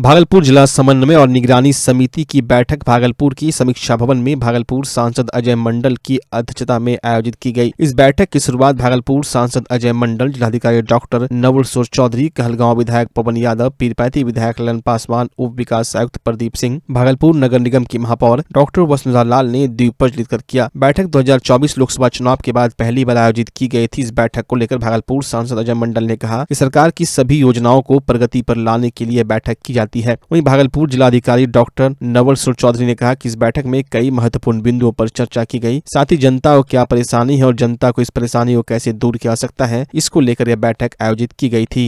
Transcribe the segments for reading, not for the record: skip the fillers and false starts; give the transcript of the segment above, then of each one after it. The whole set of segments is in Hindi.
भागलपुर जिला समन्वय और निगरानी समिति की बैठक भागलपुर की समीक्षा भवन में भागलपुर सांसद अजय मंडल की अध्यक्षता में आयोजित की गई। इस बैठक की शुरुआत भागलपुर सांसद अजय मंडल, जिलाधिकारी डॉक्टर नवल किशोर चौधरी, कहलगांव विधायक पवन यादव, पीरपैंती विधायक ललन पासवान, उप विकास आयुक्त प्रदीप सिंह, भागलपुर नगर निगम की महापौर डॉक्टर वसुंधरा लाल ने दीप प्रज्वलित कर किया। बैठक 2024 लोकसभा चुनाव के बाद पहली बार आयोजित की गई थी। इस बैठक को लेकर भागलपुर सांसद अजय मंडल ने कहा कि सरकार की सभी योजनाओं को प्रगति पर लाने के लिए बैठक की जाती है। वहीं भागलपुर जिलाधिकारी डॉक्टर नवल किशोर चौधरी ने कहा कि इस बैठक में कई महत्वपूर्ण बिंदुओं पर चर्चा की गई। साथ ही जनता को क्या परेशानी है और जनता को इस परेशानी को कैसे दूर किया जा सकता है, इसको लेकर यह बैठक आयोजित की गई थी।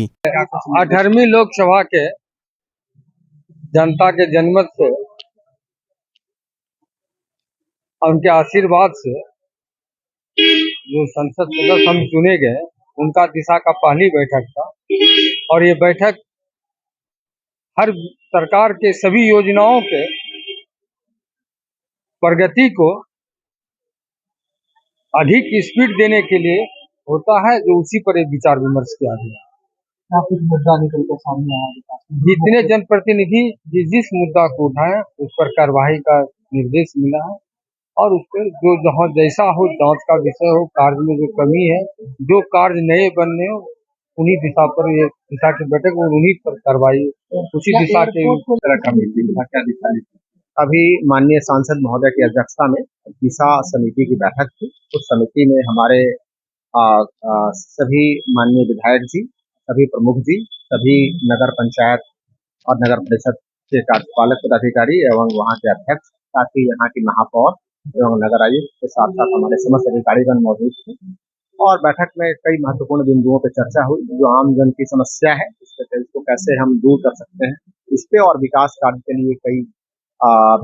18वीं लोकसभा के जनता के जनमत से और उनके आशीर्वाद से जो संसद सदस्य हम चुने गए, उनका दिशा का पहली बैठक था। और ये बैठक हर सरकार के सभी योजनाओं के प्रगति को अधिक स्पीड देने के लिए होता है, जो उसी पर एक विचार विमर्श किया गया। कुछ मुद्दा निकल कर सामने आया, जितने जनप्रतिनिधि जिस मुद्दा को उठाए उस पर कार्रवाई का निर्देश मिला है और उस पर जो जहाँ जैसा हो, जांच का विषय हो, कार्य में जो कमी है, जो कार्य नए बनने हो, उन्हीं दिशा पर ये दिशा की बैठक और उन्हीं पर कार्रवाई उसी दिशा के क्या दिशा। अभी माननीय सांसद महोदय की अध्यक्षता में दिशा समिति की बैठक थी। उस समिति में हमारे सभी माननीय विधायक जी, सभी प्रमुख जी, सभी नगर पंचायत और नगर परिषद के कार्यपालक पदाधिकारी एवं वहाँ के अध्यक्ष, साथ ही यहाँ की महापौर एवं नगर आयुक्त के साथ साथ हमारे समस्त अधिकारीगण मौजूद थे। और बैठक में कई महत्वपूर्ण बिंदुओं पर चर्चा हुई। जो आम जन की समस्या है इसको कैसे हम दूर कर सकते हैं, इस पे और विकास कार्य के लिए कई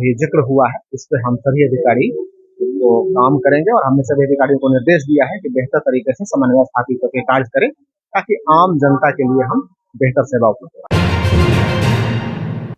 भी जिक्र हुआ है। इस पे हम सभी अधिकारी तो काम करेंगे और हमने सभी अधिकारियों को निर्देश दिया है कि बेहतर तरीके से समन्वय स्थापित करके कार्य करें, ताकि आम जनता के लिए हम बेहतर सेवा उपलब्ध कराएं।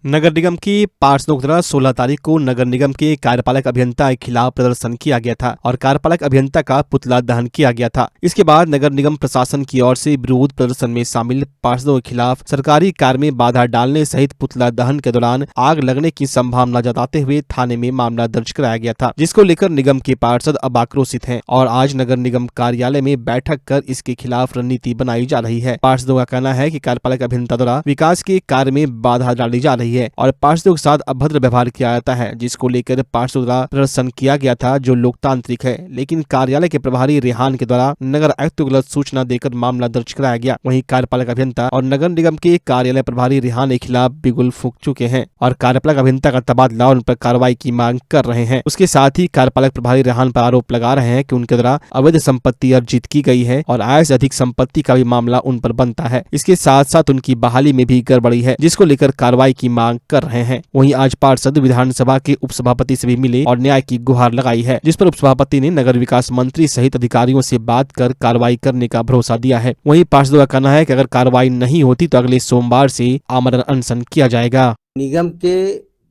नगर निगम की पार्षदों द्वारा 16 तारीख को नगर निगम के कार्यपालक अभियंता के खिलाफ प्रदर्शन किया गया था और कार्यपालक अभियंता का पुतला दहन किया गया था। इसके बाद नगर निगम प्रशासन की ओर से विरोध प्रदर्शन में शामिल पार्षदों के खिलाफ सरकारी कार्य में बाधा डालने सहित पुतला दहन के दौरान आग लगने की संभावना जताते हुए थाने में मामला दर्ज कराया गया था, जिसको लेकर निगम के पार्षद अब आक्रोशित हैं और आज नगर निगम कार्यालय में बैठक कर इसके खिलाफ रणनीति बनाई जा रही है। पार्षदों का कहना है कि कार्यपालक अभियंता द्वारा विकास के कार्य में बाधा डाली जा रही है और पार्षदों के साथ अभद्र व्यवहार किया जाता है, जिसको लेकर पार्षदों द्वारा प्रदर्शन किया गया था, जो लोकतांत्रिक है। लेकिन कार्यालय के प्रभारी रेहान के द्वारा नगर आयुक्त को गलत सूचना देकर मामला दर्ज कराया गया। वहीं कार्यपालक अभियंता और नगर निगम के कार्यालय प्रभारी रेहान के खिलाफ बिगुल फूंक चुके हैं और कार्यपालक अभियंता का तबादला और उन पर कार्रवाई की मांग कर रहे हैं। उसके साथ ही कार्यपालक प्रभारी रेहान पर आरोप लगा रहे हैं कि उनके द्वारा अवैध संपत्ति अर्जित की गई है और आय से अधिक संपत्ति का भी मामला उन पर बनता है। इसके साथ साथ उनकी बहाली में भी गड़बड़ी है, जिसको लेकर कार्रवाई की मांग कर रहे हैं। वहीं आज पार्षद विधानसभा के उपसभापति से भी मिले और न्याय की गुहार लगाई है, जिस पर उपसभापति ने नगर विकास मंत्री सहित अधिकारियों से बात कर कार्रवाई करने का भरोसा दिया है। वहीं पार्षदों का कहना है कि अगर कार्रवाई नहीं होती तो अगले सोमवार से आमरण अनशन किया जाएगा। निगम के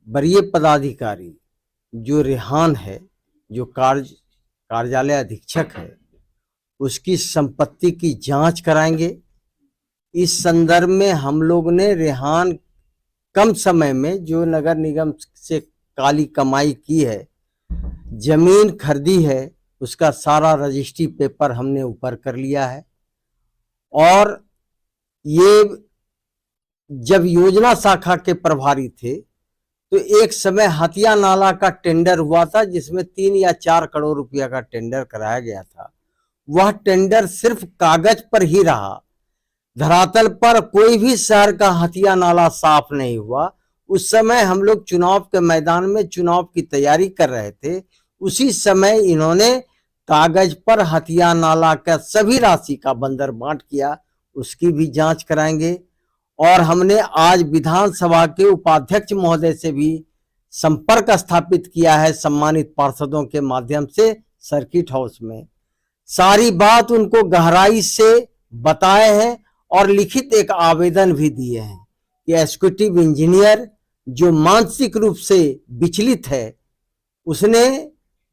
वरीय पदाधिकारी जो रेहान है, जो कार्यालय अधीक्षक है, उसकी संपत्ति की जांच कराएंगे। इस संदर्भ में हम लोग ने रेहान कम समय में जो नगर निगम से काली कमाई की है, जमीन खरीदी है, उसका सारा रजिस्ट्री पेपर हमने ऊपर कर लिया है। और ये जब योजना शाखा के प्रभारी थे तो एक समय हथिया नाला का टेंडर हुआ था, जिसमें 3 या 4 करोड़ रुपया का टेंडर कराया गया था। वह टेंडर सिर्फ कागज पर ही रहा, धरातल पर कोई भी शहर का हथिया नाला साफ नहीं हुआ। उस समय हम लोग चुनाव के मैदान में चुनाव की तैयारी कर रहे थे। उसी समय इन्होंने कागज पर हथिया नाला का सभी राशि का बंदर बांट किया, उसकी भी जांच कराएंगे। और हमने आज विधानसभा के उपाध्यक्ष महोदय से भी संपर्क स्थापित किया है, सम्मानित पार्षदों के माध्यम से सर्किट हाउस में। सारी बात उनको गहराई से बताए हैं और लिखित एक आवेदन भी दिए हैं कि एग्जीक्यूटिव इंजीनियर जो मानसिक रूप से विचलित है, उसने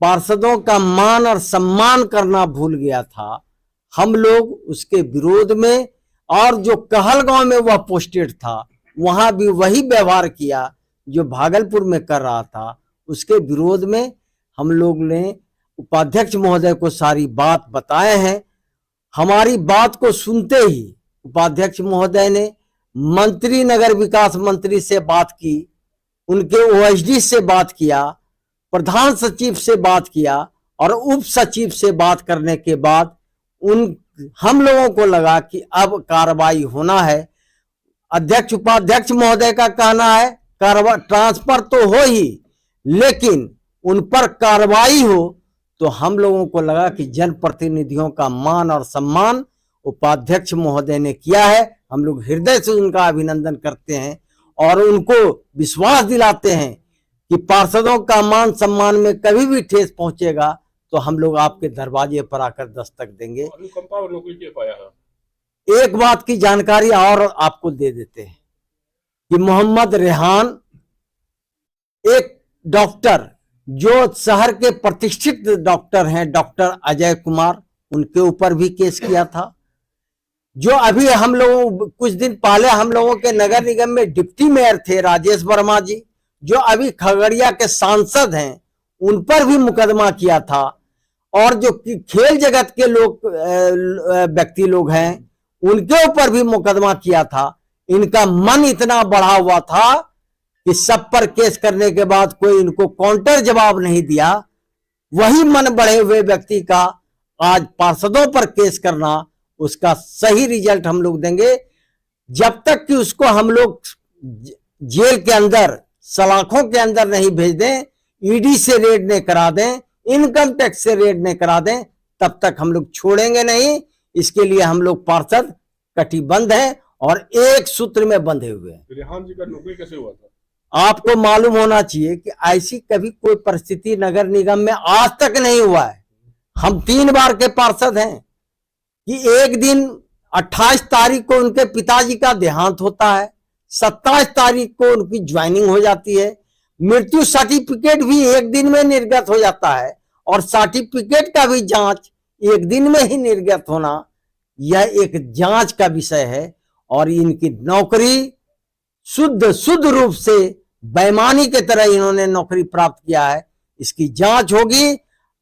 पार्षदों का मान और सम्मान करना भूल गया था। हम लोग उसके विरोध में, और जो कहलगांव में वह पोस्टेड था वहां भी वही व्यवहार किया जो भागलपुर में कर रहा था। उसके विरोध में हम लोग ने उपाध्यक्ष महोदय को सारी बात बताए हैं। हमारी बात को सुनते ही उपाध्यक्ष महोदय ने मंत्री, नगर विकास मंत्री से बात की, उनके ओएसडी से बात किया, प्रधान सचिव से बात किया और उप सचिव से बात करने के बाद हम लोगों को लगा कि अब कार्रवाई होना है। अध्यक्ष उपाध्यक्ष महोदय का कहना है ट्रांसफर तो हो ही, लेकिन उन पर कार्रवाई हो। तो हम लोगों को लगा कि जनप्रतिनिधियों का मान और सम्मान उपाध्यक्ष महोदय ने किया है। हम लोग हृदय से उनका अभिनंदन करते हैं और उनको विश्वास दिलाते हैं कि पार्षदों का मान सम्मान में कभी भी ठेस पहुंचेगा तो हम लोग आपके दरवाजे पर आकर दस्तक देंगे। एक बात की जानकारी और आपको दे देते हैं कि मोहम्मद रेहान, एक डॉक्टर जो शहर के प्रतिष्ठित डॉक्टर हैं, डॉक्टर अजय कुमार, उनके ऊपर भी केस किया था। जो अभी हम लोगों कुछ दिन पहले हम लोगों के नगर निगम में डिप्टी मेयर थे राजेश वर्मा जी, जो अभी खगड़िया के सांसद हैं, उन पर भी मुकदमा किया था। और जो खेल जगत के लोग व्यक्ति लोग हैं, उनके ऊपर भी मुकदमा किया था। इनका मन इतना बढ़ा हुआ था कि सब पर केस करने के बाद कोई इनको काउंटर जवाब नहीं दिया। वही मन बढ़े हुए व्यक्ति का आज पार्षदों पर केस करना, उसका सही रिजल्ट हम लोग देंगे। जब तक कि उसको हम लोग जेल के अंदर, सलाखों के अंदर नहीं भेज दें, ईडी से रेड नहीं करा दें, इनकम टैक्स से रेड नहीं करा दें, तब तक हम लोग छोड़ेंगे नहीं। इसके लिए हम लोग पार्षद कटिबद्ध हैं और एक सूत्र में बंधे हुए हैं। रेहान जी का नौकरी कैसे हुआ था? आपको मालूम होना चाहिए कि ऐसी कभी कोई परिस्थिति नगर निगम में आज तक नहीं हुआ है। हम 3 बार के पार्षद हैं कि एक दिन 28 तारीख को उनके पिताजी का देहांत होता है, 27 तारीख को उनकी ज्वाइनिंग हो जाती है, मृत्यु सर्टिफिकेट भी एक दिन में निर्गत हो जाता है और सर्टिफिकेट का भी जांच एक दिन में ही निर्गत होना, यह एक जांच का विषय है। और इनकी नौकरी शुद्ध रूप से बेईमानी के तरह इन्होंने नौकरी प्राप्त किया है। इसकी जांच होगी,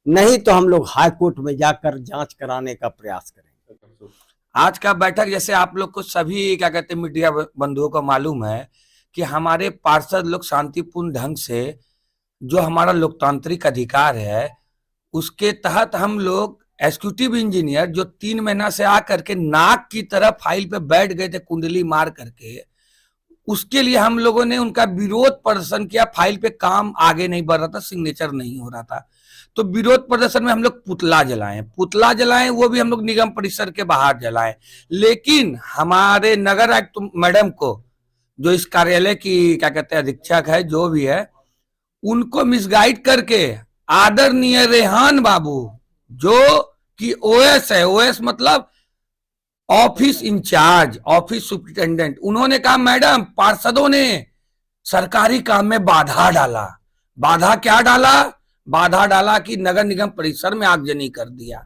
नहीं तो हम लोग हाई कोर्ट में जाकर जांच कराने का प्रयास करेंगे। आज का बैठक, जैसे आप लोग को सभी क्या कहते हैं मीडिया बंधुओं को मालूम है कि हमारे पार्षद लोग शांतिपूर्ण ढंग से, जो हमारा लोकतांत्रिक अधिकार है, उसके तहत हम लोग एग्जीक्यूटिव इंजीनियर जो 3 महीना से आकर के नाक की तरह फाइल पे बैठ गए थे कुंडली मार करके, उसके लिए हम लोगों ने उनका विरोध प्रदर्शन किया। फाइल पे काम आगे नहीं बढ़ रहा था, सिग्नेचर नहीं हो रहा था, तो विरोध प्रदर्शन में हम लोग पुतला जलाएं, वो भी हम लोग निगम परिसर के बाहर जलाएं। लेकिन हमारे नगर आयुक्त मैडम को, जो इस कार्यालय की क्या कहते हैं अधीक्षक है, जो भी है, उनको मिसगाइड करके आदरणीय रेहान बाबू, जो कि ओएस है, ओएस मतलब ऑफिस इंचार्ज, ऑफिस सुपरिटेंडेंट, उन्होंने कहा मैडम पार्षदों ने सरकारी काम में बाधा डाला। बाधा क्या डाला? बाधा डाला कि नगर निगम परिसर में आगजनी कर दिया।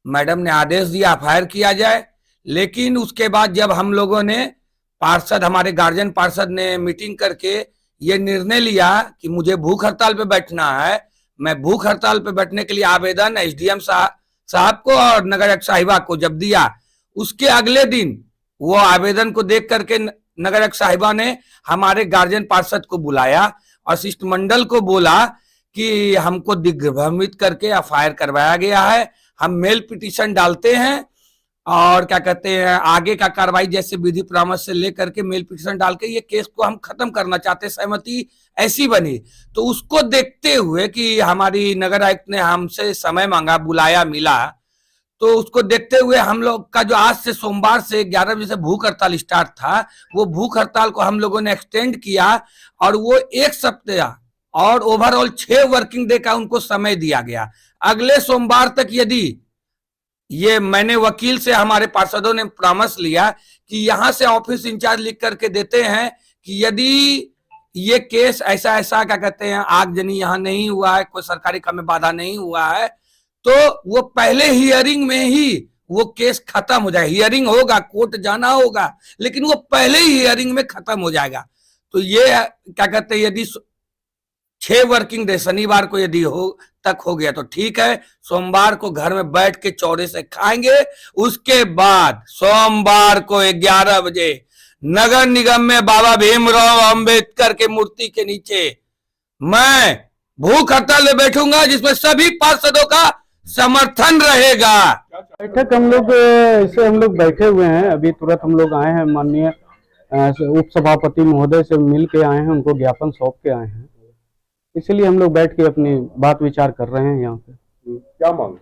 मैडम ने आदेश दिया एफआईआर किया जाए, लेकिन उसके बाद जब हम लोगों ने पार्षद, हमारे गार्जियन पार्षद ने मीटिंग करके ये निर्णय लिया कि मुझे भूख हड़ताल पे बैठना है, मैं भूख हड़ताल पे बैठने के लिए आवेदन एसडीएम साहब को और नगर आयुक्त साहिबा को जब दिया, उसके अगले दिन वो आवेदन को देख करके नगर आयुक्त साहिबा ने हमारे गार्जियन पार्षद को बुलाया और शिष्टमंडल को बोला कि हमको दिग्भ्रमित करके एफआईआर करवाया गया है, हम मेल पिटीशन डालते हैं और क्या कहते हैं आगे का कार्रवाई जैसे विधि परामर्श से लेकर के मेल पिटीशन डाल के ये केस को हम खत्म करना चाहते, सहमति ऐसी बनी। तो उसको देखते हुए कि हमारी नगर आयुक्त ने हमसे समय मांगा, बुलाया, मिला, तो उसको देखते हुए हम लोग का जो आज से सोमवार से 11 बजे से भूख हड़ताल स्टार्ट था, वो भूख हड़ताल को हम लोगों ने एक्सटेंड किया और वो 1 सप्ताह और ओवरऑल 6 वर्किंग डे का उनको समय दिया गया। अगले सोमवार तक यदि ये, मैंने वकील से हमारे पार्षदों ने परामर्श लिया कि यहां से ऑफिस इंचार्ज लिख करके देते हैं कि यदि ये केस ऐसा ऐसा क्या कहते हैं आगजनी यहाँ नहीं हुआ है, कोई सरकारी काम में बाधा नहीं हुआ है, तो वो पहले हियरिंग में ही वो केस खत्म हो जाएगा। हियरिंग होगा, कोर्ट जाना होगा, लेकिन वो पहले ही हियरिंग में खत्म हो जाएगा। तो ये क्या कहते हैं, यदि 6 वर्किंग डे शनिवार को यदि हो गया तो ठीक है, सोमवार को घर में बैठ के चौड़े से खाएंगे। उसके बाद सोमवार को 11 बजे नगर निगम में बाबा भीमराव अंबेडकर के मूर्ति के नीचे मैं भूख हड़ताल में बैठूंगा, जिसमें सभी पार्षदों का समर्थन रहेगा। बैठक हम लोग बैठे हुए हैं। अभी तुरंत हम लोग आए हैं, माननीय उप सभापति महोदय से मिल के आए हैं, उनको ज्ञापन सौंप के आए हैं। इसलिए हम लोग बैठ के अपनी बात विचार कर रहे हैं। यहाँ पे क्या मांग?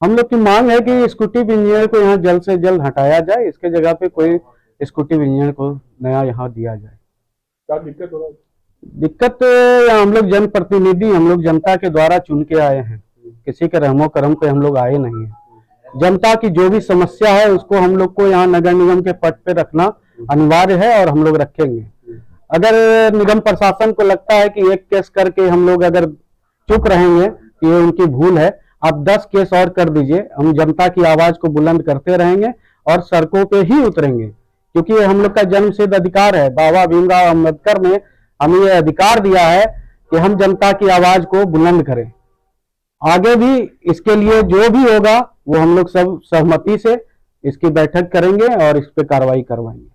हम लोग की मांग है कि एक्जीक्यूटिव इंजीनियर को यहाँ जल्द से जल्द हटाया जाए, इसके जगह पे कोई एक्जीक्यूटिव इंजीनियर को नया यहाँ दिया जाए। क्या दिक्कत हो रहा है? दिक्कत हम लोग जनप्रतिनिधि, हम लोग जनता के द्वारा चुन के आए हैं, किसी के रहमो करम पे हम लोग आए नहीं है। जनता की जो भी समस्या है उसको हम लोग को यहाँ नगर निगम के पद पे रखना अनिवार्य है और हम लोग रखेंगे। अगर निगम प्रशासन को लगता है कि एक केस करके हम लोग अगर चुप रहेंगे कि ये उनकी भूल है, आप 10 केस और कर दीजिए, हम जनता की आवाज को बुलंद करते रहेंगे और सड़कों पे ही उतरेंगे, क्योंकि ये हम लोग का जन्मसिद्ध अधिकार है। बाबा भीमराव अम्बेडकर ने हमें ये अधिकार दिया है कि हम जनता की आवाज को बुलंद करें। आगे भी इसके लिए जो भी होगा वो हम लोग सब सहमति से इसकी बैठक करेंगे और इस पे कार्रवाई करवाएंगे।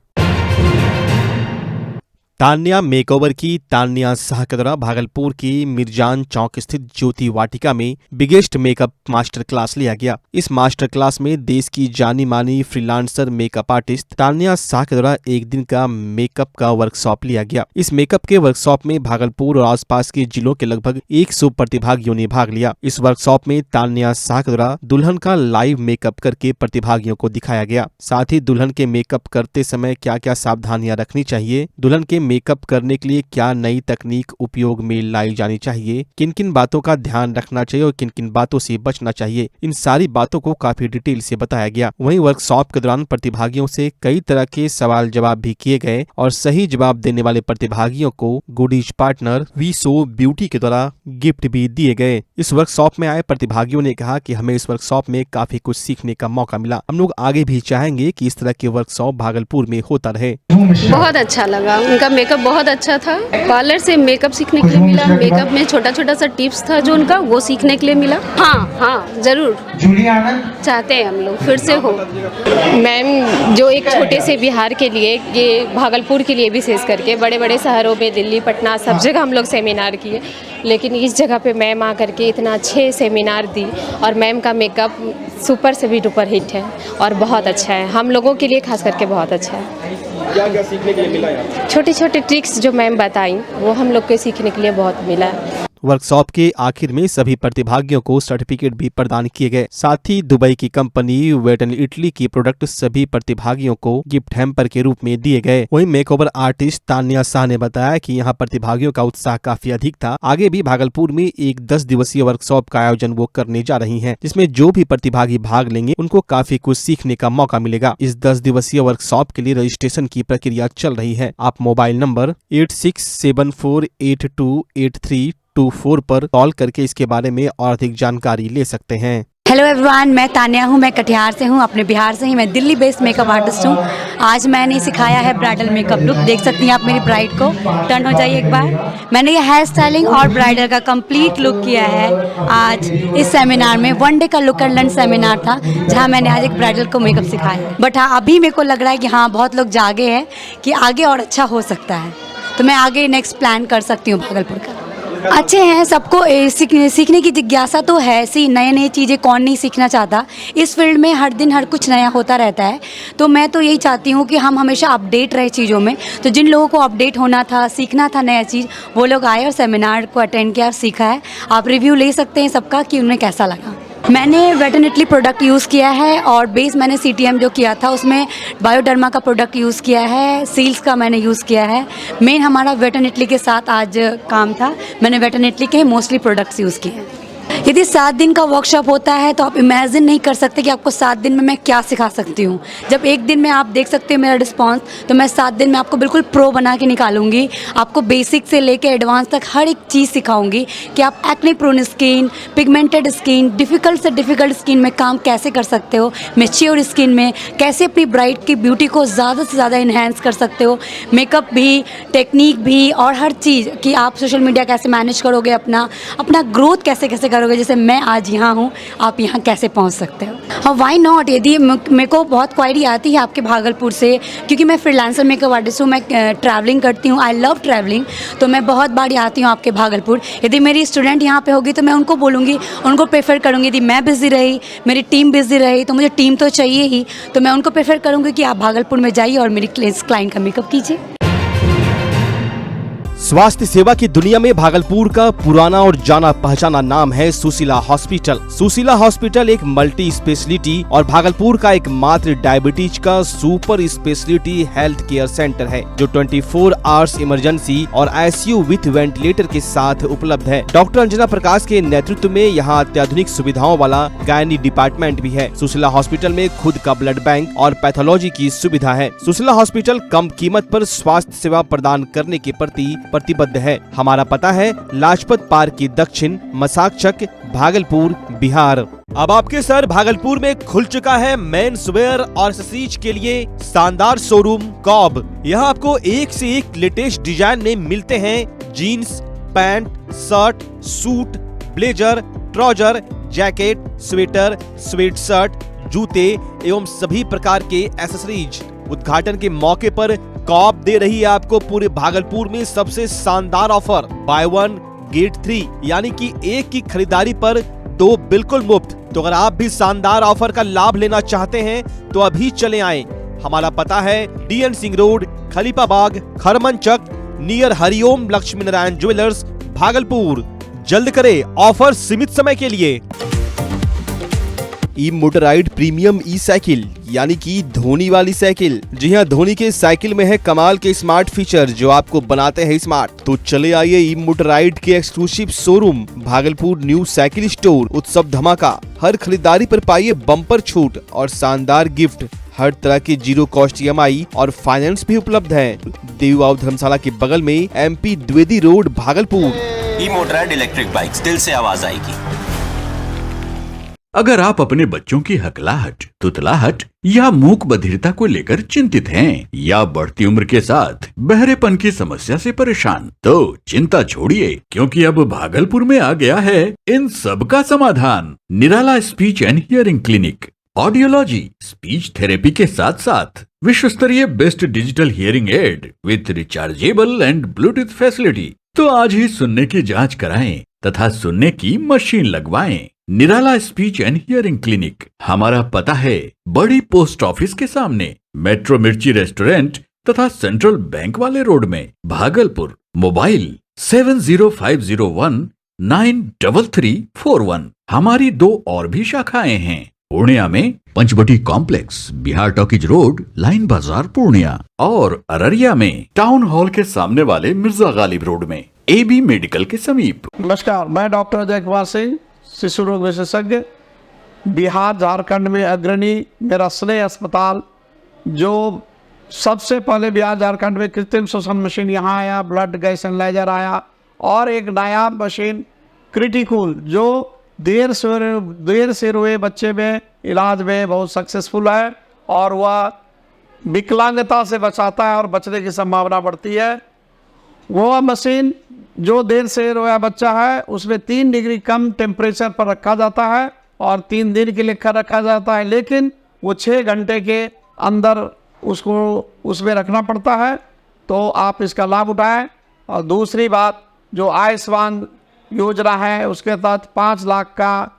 तान्या मेकओवर की तान्या शाह के द्वारा भागलपुर की मिर्जान चौक स्थित ज्योति वाटिका में बिगेस्ट मेकअप मास्टर क्लास लिया गया। इस मास्टर क्लास में देश की जानी मानी freelancer makeup artist Tanya Shah के द्वारा एक दिन का मेकअप का वर्कशॉप लिया गया। इस मेकअप के वर्कशॉप में भागलपुर और आसपास के जिलों के लगभग 100 प्रतिभागियों ने भाग लिया। इस वर्कशॉप में तान्या शाह के द्वारा दुल्हन का लाइव मेकअप करके प्रतिभागियों को दिखाया गया। साथ ही दुल्हन के मेकअप करते समय क्या क्या सावधानियां रखनी चाहिए, दुल्हन के मेकअप करने के लिए क्या नई तकनीक उपयोग में लाई जानी चाहिए, किन किन बातों का ध्यान रखना चाहिए और किन किन बातों से बचना चाहिए, इन सारी बातों को काफी डिटेल से बताया गया। वहीं वर्कशॉप के दौरान प्रतिभागियों से कई तरह के सवाल जवाब भी किए गए और सही जवाब देने वाले प्रतिभागियों को गुडीज पार्टनर वीसो ब्यूटी के द्वारा गिफ्ट भी दिए गए। इस वर्कशॉप में आए प्रतिभागियों ने कहा कि हमें इस वर्कशॉप में काफी कुछ सीखने का मौका मिला। हम लोग आगे भी चाहेंगे कि इस तरह के वर्कशॉप भागलपुर में होता रहे। बहुत अच्छा लगा, उनका मेकअप बहुत अच्छा था। पार्लर से मेकअप सीखने के लिए मिला, मेकअप में छोटा छोटा सा टिप्स था जो उनका, वो सीखने के लिए मिला। हाँ जरूर चाहते हैं हम लोग फिर से हो। मैम जो एक छोटे से बिहार के लिए, ये भागलपुर के लिए विशेष करके, बड़े बड़े शहरों में दिल्ली पटना सब जगह हम लोग सेमिनार किए, लेकिन इस जगह पे मैम आकर के इतना अच्छे सेमिनार दी और मैम का मेकअप सुपर से भी डुपर हिट है और बहुत अच्छा है। हम लोगों के लिए खास करके बहुत अच्छा है। क्या क्या सीखने के लिए मिला यहाँ? छोटे छोटे ट्रिक्स जो मैम बताई वो हम लोग को सीखने के लिए बहुत मिला है। वर्कशॉप के आखिर में सभी प्रतिभागियों को सर्टिफिकेट भी प्रदान किए गए। साथ ही दुबई की कंपनी वेट एंड इटली की प्रोडक्ट सभी प्रतिभागियों को गिफ्ट हैम्पर के रूप में दिए गए। वहीं मेकओवर आर्टिस्ट तान्या शाह ने बताया कि यहां प्रतिभागियों का उत्साह काफी अधिक था। आगे भी भागलपुर में एक 10 दिवसीय वर्कशॉप का आयोजन वो करने जा रही है, जिसमें जो भी प्रतिभागी भाग लेंगे उनको काफी कुछ सीखने का मौका मिलेगा। इस 10 दिवसीय वर्कशॉप के लिए रजिस्ट्रेशन की प्रक्रिया चल रही है। आप मोबाइल नंबर 8674828324 पर कॉल करके इसके बारे में और अधिक जानकारी ले सकते हैं। हेलो एवरीवन, मैं तान्या हूँ, मैं कटिहार से हूँ, अपने बिहार से ही। मैं दिल्ली बेस्ड मेकअप आर्टिस्ट हूँ। आज मैंने सिखाया है ब्राइडल मेकअप लुक। देख सकती हैं आप मेरी ब्राइड को, टर्न हो जाइए एक बार। मैंने ये हेयर स्टाइलिंग और ब्राइडल का कंप्लीट लुक किया है आज इस सेमिनार में। 1 डे का लुक एंड लर्न सेमिनार था जहाँ मैंने आज एक ब्राइडल को मेकअप सिखाया। बट हाँ, अभी मेरे को लग रहा है कि हाँ बहुत लोग जागे हैं कि आगे और अच्छा हो सकता है, तो मैं आगे नेक्स्ट प्लान कर सकती हूँ भागलपुर का। अच्छे हैं, सबको सीखने की जिज्ञासा तो है ऐसी, नए नई चीज़ें कौन नहीं सीखना चाहता। इस फील्ड में हर दिन हर कुछ नया होता रहता है, तो मैं तो यही चाहती हूँ कि हम हमेशा अपडेट रहे चीज़ों में। तो जिन लोगों को अपडेट होना था, सीखना था नया चीज़, वो लोग आए और सेमिनार को अटेंड किया और सीखा है। आप रिव्यू ले सकते हैं सबका कि उन्हें कैसा लगा। मैंने वेट एंड इटली प्रोडक्ट यूज़ किया है और बेस मैंने CTM जो किया था उसमें बायोडर्मा का प्रोडक्ट यूज़ किया है, सील्स का मैंने यूज़ किया है। मेन हमारा वेट एंड इटली के साथ आज काम था, मैंने वेट एंड इटली के मोस्टली प्रोडक्ट्स यूज़ किए हैं। यदि 7 दिन का वर्कशॉप होता है तो आप इमेजिन नहीं कर सकते कि आपको 7 दिन में मैं क्या सिखा सकती हूँ। जब एक दिन में आप देख सकते हो मेरा रिस्पांस, तो मैं 7 दिन में आपको बिल्कुल प्रो बना के निकालूंगी। आपको बेसिक से लेकर एडवांस तक हर एक चीज़ सिखाऊंगी कि आप acne prone skin, pigmented skin, difficult से डिफ़िकल्ट स्किन में काम कैसे कर सकते हो, मैच्योर स्किन में कैसे अपनी ब्राइट की ब्यूटी को ज़्यादा से ज़्यादा इन्हेंस कर सकते हो, मेकअप भी, टेक्निक भी, और हर चीज़ कि आप सोशल मीडिया कैसे मैनेज करोगे, अपना ग्रोथ कैसे कैसे करोगे। जैसे मैं आज यहाँ हूँ, आप यहाँ कैसे पहुँच सकते हो। हाँ, वाई नॉट। यदि मेरे को बहुत क्वायरी आती है आपके भागलपुर से, क्योंकि मैं फ्रीलांसर मेकअप आर्टिस्ट हूँ, मैं ट्रैवलिंग करती हूँ, आई लव ट्रैवलिंग, तो मैं बहुत बार आती हूँ आपके भागलपुर। यदि मेरी स्टूडेंट यहाँ पे होगी तो मैं उनको बोलूँगी, उनको प्रेफर करूँगी, यदि मैं बिज़ी रही, मेरी टीम बिज़ी रही, तो मुझे टीम तो चाहिए ही, तो मैं उनको प्रेफर करूँगी कि आप भागलपुर में जाइए और मेरी क्लाइंट का मेकअप कीजिए। स्वास्थ्य सेवा की दुनिया में भागलपुर का पुराना और जाना पहचाना नाम है सुशीला हॉस्पिटल। सुशीला हॉस्पिटल एक मल्टी स्पेशलिटी और भागलपुर का एकमात्र डायबिटीज का super speciality health care centre है, जो 24 आवर्स इमरजेंसी और आईसीयू विथ वेंटिलेटर के साथ उपलब्ध है। डॉक्टर अंजना प्रकाश के नेतृत्व में यहाँ अत्याधुनिक सुविधाओं वाला गायनी डिपार्टमेंट भी है। सुशीला हॉस्पिटल में खुद का ब्लड बैंक और पैथोलॉजी की सुविधा है। सुशीला हॉस्पिटल कम कीमत पर स्वास्थ्य सेवा प्रदान करने के प्रति प्रतिबद्ध है। हमारा पता है लाजपत पार्क की दक्षिण, मसाकचक, भागलपुर, बिहार। अब आपके सर भागलपुर में खुल चुका है मेंस वेयर और एक्सेसरीज के लिए शानदार शोरूम कॉब। यहाँ आपको एक से एक लेटेस्ट डिजाइन में मिलते हैं jeans, pant, shirt, suit, blazer, trouser, jacket, sweater, sweat shirt, जूते एवं सभी प्रकार के एक्सेसरीज। उद्घाटन के मौके पर कॉप दे रही है आपको पूरे भागलपुर में सबसे शानदार ऑफर, बाय 1 गेट 3, यानी कि एक की खरीदारी पर 2 बिल्कुल मुफ्त। तो अगर आप भी शानदार ऑफर का लाभ लेना चाहते हैं तो अभी चले आएं। हमारा पता है DN Singh road, Khalifabagh, Kharmanchak, near Hariom Lakshmi Narayan jewellers, Bhagalpur. जल्द करें, ऑफर सीमित समय के लिए। ई मोटराइड प्रीमियम ई साइकिल, यानी कि धोनी वाली साइकिल। जी हाँ, धोनी के साइकिल में है कमाल के स्मार्ट फीचर जो आपको बनाते हैं स्मार्ट। तो चले आइए ई मोटराइड के exclusive showroom Bhagalpur new cycle store. उत्सव धमाका, हर खरीदारी पर पाइए बम्पर छूट और शानदार गिफ्ट। हर तरह की 0 कॉस्ट EMI और फाइनेंस भी उपलब्ध है। देववाव धर्मशाला के बगल में MP द्विवेदी रोड, भागलपुर। ई मोटराइड इलेक्ट्रिक बाइक्स, दिल से आवाज आएगी। अगर आप अपने बच्चों की हकलाहट, तुतलाहट या मूक बधिरता को लेकर चिंतित हैं या बढ़ती उम्र के साथ बहरेपन की समस्या से परेशान, तो चिंता छोड़िए, क्योंकि अब भागलपुर में आ गया है इन सब का समाधान। Nirala speech and hearing clinic. Audiology, speech therapy के साथ साथ विश्व स्तरीय best digital hearing aid with rechargeable and bluetooth facility. तो आज ही सुनने की जांच कराएं तथा सुनने की मशीन लगवाएं। निराला स्पीच एंड हियरिंग क्लिनिक। हमारा पता है बड़ी पोस्ट ऑफिस के सामने, मेट्रो मिर्ची रेस्टोरेंट तथा सेंट्रल बैंक वाले रोड में, भागलपुर। मोबाइल 7050193341। हमारी 2 और भी शाखाएं हैं, पूर्णिया में Panchvati complex, Bihar talkies road, Line Bazar, Purnia, और अररिया में टाउन हॉल के सामने वाले मिर्जा गालिब रोड में, AB मेडिकल के समीप। नमस्कार, मैं डॉक्टर अजय कुमार सिंह, शिशु रोग विशेषज्ञ, बिहार झारखंड में अग्रणी मेरा स्नेह अस्पताल, जो सबसे पहले बिहार झारखंड में कृत्रिम श्वसन मशीन यहाँ आया, ब्लड गैस एनालाइजर आया, और एक नया मशीन क्रिटिकल जो देर से हुए बच्चे में इलाज में बहुत सक्सेसफुल है, और वह विकलांगता से बचाता है और बचने की संभावना बढ़ती है। वो मशीन जो देर से रोया बच्चा है उसमें 3 डिग्री कम टेम्परेचर पर रखा जाता है और 3 दिन के लिए रखा जाता है, लेकिन वो 6 घंटे के अंदर उसको उसमें रखना पड़ता है। तो आप इसका लाभ उठाएं। और दूसरी बात, जो आयुष्मान योजना है उसके तहत 5 लाख का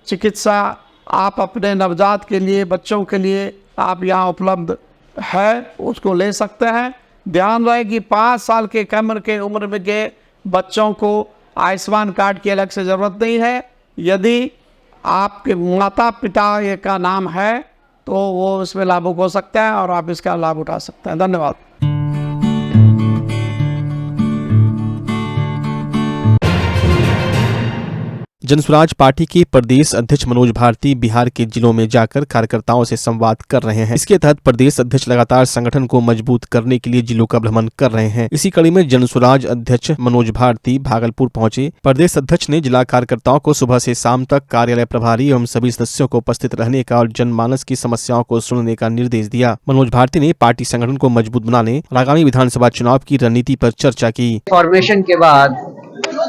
चिकित्सा आप अपने नवजात के लिए, बच्चों के लिए आप यहाँ उपलब्ध है, उसको ले सकते हैं। ध्यान रहे कि 5 साल के कम के उम्र में के बच्चों को आयुष्मान कार्ड की अलग से ज़रूरत नहीं है। यदि आपके माता पिता का नाम है तो वो इसमें लाभुक हो सकता है और आप इसका लाभ उठा सकते हैं। धन्यवाद। जनसुराज पार्टी के प्रदेश अध्यक्ष मनोज भारती बिहार के जिलों में जाकर कार्यकर्ताओं से संवाद कर रहे हैं। इसके तहत प्रदेश अध्यक्ष लगातार संगठन को मजबूत करने के लिए जिलों का भ्रमण कर रहे हैं। इसी कड़ी में जनसुराज अध्यक्ष मनोज भारती भागलपुर पहुंचे। प्रदेश अध्यक्ष ने जिला कार्यकर्ताओं को सुबह से शाम तक कार्यालय प्रभारी एवं सभी सदस्यों को उपस्थित रहने का और जनमानस की समस्याओं को सुनने का निर्देश दिया। मनोज भारती ने पार्टी संगठन को मजबूत बनाने और आगामी विधानसभा चुनाव की रणनीति पर चर्चा की। फॉर्मेशन के बाद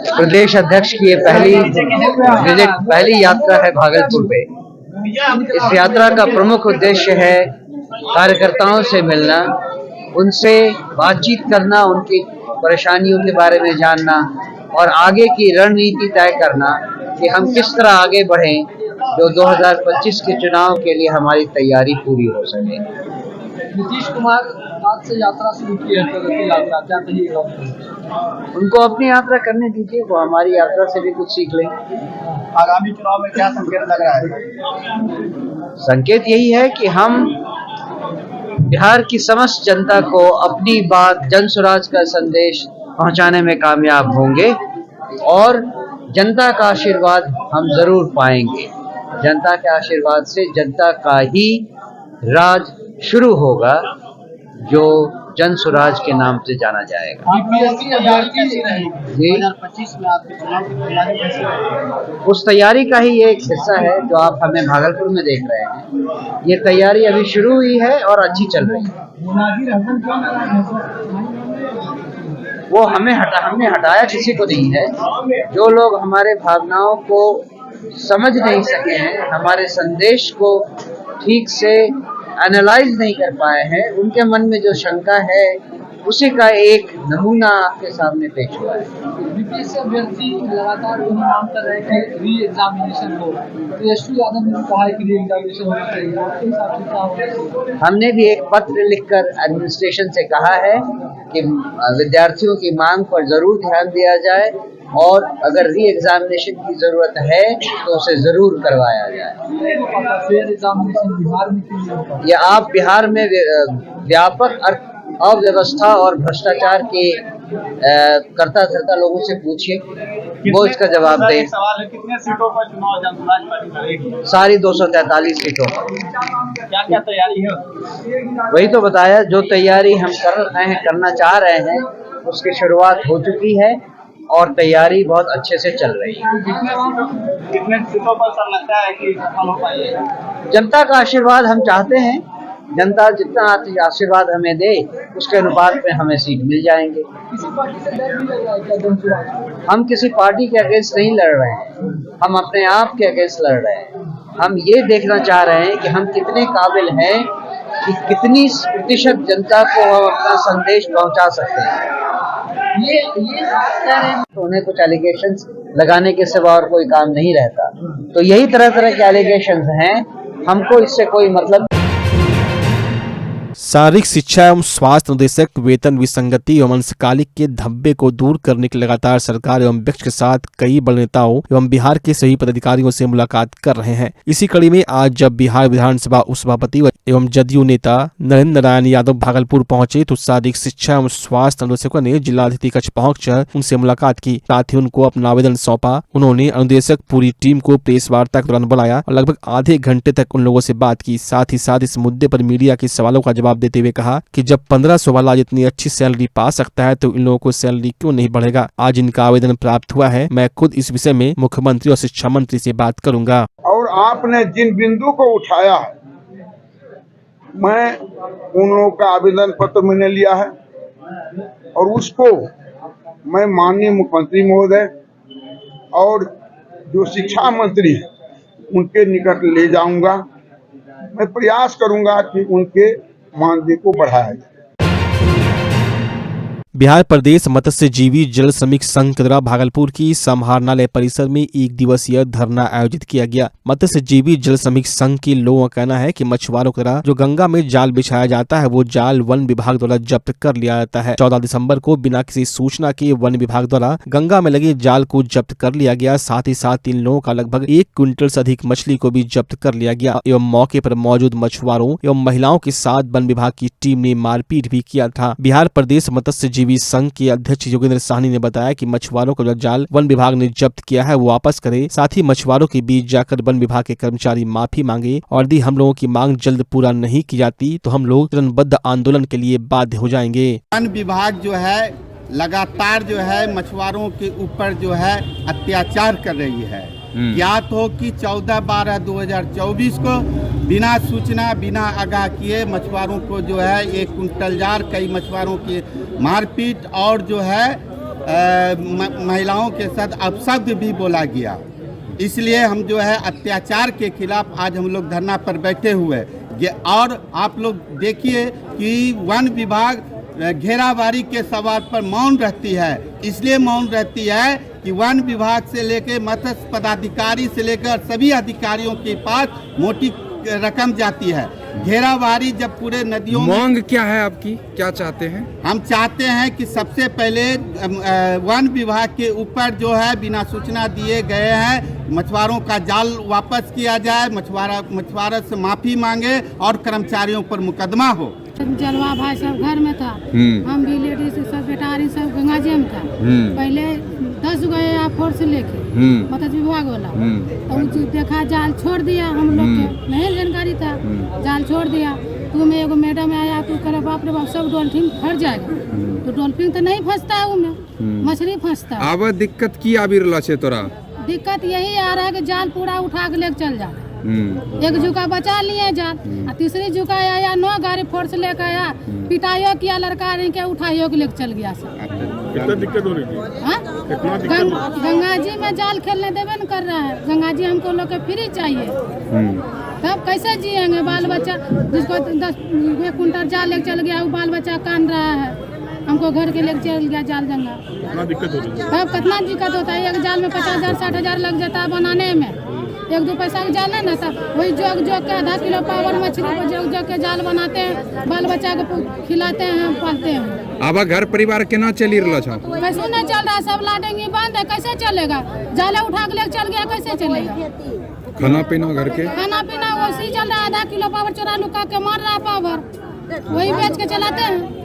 प्रदेश अध्यक्ष की ये पहली यात्रा है भागलपुर पे। इस यात्रा का प्रमुख उद्देश्य है कार्यकर्ताओं से मिलना, उनसे बातचीत करना, उनकी परेशानियों के बारे में जानना और आगे की रणनीति तय करना कि हम किस तरह आगे बढ़ें जो 2025 के चुनाव के लिए हमारी तैयारी पूरी हो सके। नीतीश कुमार आज से यात्रा शुरू की है, प्रगति यात्रा, क्या कहिएगा? उनको अपनी यात्रा करने दीजिए, वो हमारी यात्रा से भी कुछ सीख लें। आगामी चुनाव में क्या संकेत लग रहा है? संकेत यही है कि हम बिहार की समस्त जनता को अपनी बात, जनसुराज का संदेश पहुंचाने में कामयाब होंगे और जनता का आशीर्वाद हम जरूर पाएंगे। जनता के आशीर्वाद से जनता का ही राज शुरू होगा जो जनसुराज के नाम से जाना जाएगा। उस तैयारी का ही एक हिस्सा है जो आप हमें भागलपुर में देख रहे हैं। ये तैयारी अभी शुरू हुई है और अच्छी चल रही है। वो हमने हटाया किसी को नहीं है। जो लोग हमारे भावनाओं को समझ नहीं सके हैं, हमारे संदेश को ठीक से एनालाइज नहीं कर पाए हैं, उनके मन में जो शंका है उसी का एक नमूना आपके सामने पेश हुआ है। बीपीएससी अभ्यर्थी लगातार मांग कर रहे हैं कि री एग्जामिनेशन हो। तेजस्वी यादव ने कहा है कि री एग्जामिनेशन होना चाहिए। हमने भी एक पत्र लिखकर एडमिनिस्ट्रेशन से कहा है कि विद्यार्थियों की मांग पर जरूर ध्यान दिया जाए और अगर री एग्जामिनेशन की जरूरत है तो उसे जरूर करवाया जाए। या आप बिहार में व्यापक अव्यवस्था और भ्रष्टाचार के करता धरता लोगों से पूछिए, वो इसका जवाब दें। कितने सीटों पर चुनाव जनसुराज पार्टी लड़ेगी? सारी 243 सीटों पर। क्या क्या तैयारी है? वही तो बताया, जो तैयारी हम कर रहे हैं, करना चाह रहे हैं, उसकी शुरुआत हो चुकी है और तैयारी बहुत अच्छे से चल रही है। कितने सीटों पर सर लगता है कि सफल हो पाएगा? जनता का आशीर्वाद हम चाहते हैं। जनता जितना आशीर्वाद हमें दे उसके अनुपात में हमें सीट मिल जाएंगे। किसी पार्टी से डर भी लग रहा है क्या जनसुराज? हम किसी पार्टी के अगेंस्ट नहीं लड़ रहे हैं, हम अपने आप के अगेंस्ट लड़ रहे हैं। हम ये देखना चाह रहे हैं कि हम कितने काबिल हैं कि कितनी प्रतिशत जनता को हम अपना संदेश पहुंचा सकते हैं। ये तो उन्हें कुछ एलिगेशंस लगाने के सिवा और कोई काम नहीं रहता। तो यही तरह तरह के एलिगेशंस हैं, हमको इससे कोई मतलब। शारीरिक शिक्षा एवं स्वास्थ्य निदेशक वेतन विसंगति एवं अंशकालिक के धब्बे को दूर करने के लगातार सरकार एवं विपक्ष के साथ कई बड़े नेताओं एवं बिहार के सभी पदाधिकारियों से मुलाकात कर रहे हैं। इसी कड़ी में आज जब बिहार विधानसभा उपसभापति एवं जदयू नेता नरेंद्र नारायण यादव भागलपुर पहुंचे तो शारीरिक शिक्षा एवं स्वास्थ्य निदेशकों ने जिलाधिकारी कक्ष पहुंचकर उनसे मुलाकात की, साथ ही उनको अपना आवेदन सौंपा। उन्होंने अनुदेशक पूरी टीम को प्रेस वार्ता के दौरान बुलाया और लगभग आधे घंटे तक उन लोगों से बात की। साथ ही साथ इस मुद्दे पर मीडिया के सवालों का जवाब देते हुए कहा कि जब 1500 वाला इतनी अच्छी सैलरी पा सकता है तो इन लोगों को सैलरी क्यों नहीं बढ़ेगा। आज इनका आवेदन प्राप्त हुआ है, मैं खुद इस विषय में मुख्यमंत्री और शिक्षा मंत्री से बात करूंगा। और आपने जिन बिंदु को उठाया, मैं उन लोगों का आवेदन पत्र मैंने लिया है और उसको मैं माननीय मुख्यमंत्री महोदय और जो शिक्षा मंत्री उनके निकट ले जाऊंगा। मैं प्रयास करूंगा कि उनके मानदेय को बढ़ाया जाए। बिहार प्रदेश मत्स्यजीवी जल श्रमिक संघ के द्वारा भागलपुर की समाहरणालय परिसर में 1 दिवसीय धरना आयोजित किया गया। मत्स्यजीवी जल श्रमिक संघ के लोगों का कहना है कि मछुआरों के द्वारा जो गंगा में जाल बिछाया जाता है वो जाल वन विभाग द्वारा जब्त कर लिया जाता है। 14 दिसंबर को बिना किसी सूचना के वन विभाग द्वारा गंगा में लगे जाल को जब्त कर लिया गया। साथ ही साथ इन लोगों का लगभग 1 क्विंटल से अधिक मछली को भी जब्त कर लिया गया एवं मौके पर मौजूद मछुआरों एवं महिलाओं के साथ वन विभाग की टीम ने मारपीट भी किया था। बिहार प्रदेश मत्स्यजीवी मत्स्यजीवी संघ के अध्यक्ष योगेंद्र साहनी ने बताया कि मछुआरों का जो जाल वन विभाग ने जब्त किया है वो वापस करे, साथ ही मछुआरों के बीच जाकर वन विभाग के कर्मचारी माफी मांगे और यदि हम लोगों की मांग जल्द पूरा नहीं की जाती तो हम लोग चरणबद्ध आंदोलन के लिए बाध्य हो जाएंगे। वन विभाग जो है लगातार जो है मछुआरों के ऊपर जो है अत्याचार कर रही है। ज्ञात हो कि 14/12/2024 को बिना सूचना बिना आगाह किए मछुआरों को जो है 1 कुंटल जार, कई मछुआरों की मारपीट और जो है महिलाओं के साथ अपशब्द भी बोला गया। इसलिए हम जो है अत्याचार के खिलाफ आज हम लोग धरना पर बैठे हुए। और आप लोग देखिए कि वन विभाग घेराबारी के सवाल पर मौन रहती है। इसलिए मौन रहती है कि वन विभाग से लेकर मत्स्य पदाधिकारी से लेकर सभी अधिकारियों के पास मोटी रकम जाती है। घेराबारी जब पूरे नदियों मांग क्या है आपकी, क्या चाहते हैं? हम चाहते हैं कि सबसे पहले वन विभाग के ऊपर जो है बिना सूचना दिए गए हैं मछुआरों का जाल वापस किया जाए, मछुआरों से माफी मांगे और कर्मचारियों पर मुकदमा हो। जलवा भाई सब घर में था, हम भी लेडीज सब बेटारी सब गंगा जी में था। पहले 10 गए आप फोर्स लेके मत्स्य विभाग वाला, तो देखा जाल छोड़ दिया, हम लोग के नहीं जानकारी था, जाल छोड़ दिया। तो में एगो मैडम आया तो करे बाप रे बाप सब डॉल्फिन फट जाएगा, तो डॉल्फिन तो नहीं फंसता है उसमें, मछली फंसता है। अब दिक्कत की आबि रहल छे तोरा? दिक्कत यही आ रहा है कि जाल पूरा उठा के लेके चल जा। एक झुका बचा लिए जाल, तीसरी झुका आया 9 गाड़ी फोर्स लेकर आया, पिटाइयो किया, लड़का रही के उठाइयो के लेके चल गया। कितना दिक्कत हो रही थी? गंगा जी में जाल खेलने देवे न कर रहा है। गंगा जी हमको लोग के फ्री चाहिए, तब कैसे जिएंगे? बाल बच्चा जिसको 1 कुंटल जाल लेके चल गया, वो बाल बच्चा कान रहा है, हमको घर के लेके चल गया जाल गंगा। दिक्कत होती है? तब कितना दिक्कत होता है, एक जाल में 50,000 60,000 लग जाता है बनाने में। 1-2 पैसा के जाल है ना, तब वही जोक के आधा किलो पावर मछली को जोक के जाल बनाते हैं, बाल बच्चा को खिलाते हैं, पालते हैं। अब घर परिवार केना चली रहल छ? कैसे नहीं चल रहा, सब लाटेंगे बंद है, कैसे चलेगा? जाले उठा के लेके चल गया, कैसे चलेगा? खाना पीना घर के? खाना पीना वैसे ही चल रहा है, आधा किलो पावर चोरा लुका के मार रहा है पावर, वही बेच के चलाते हैं।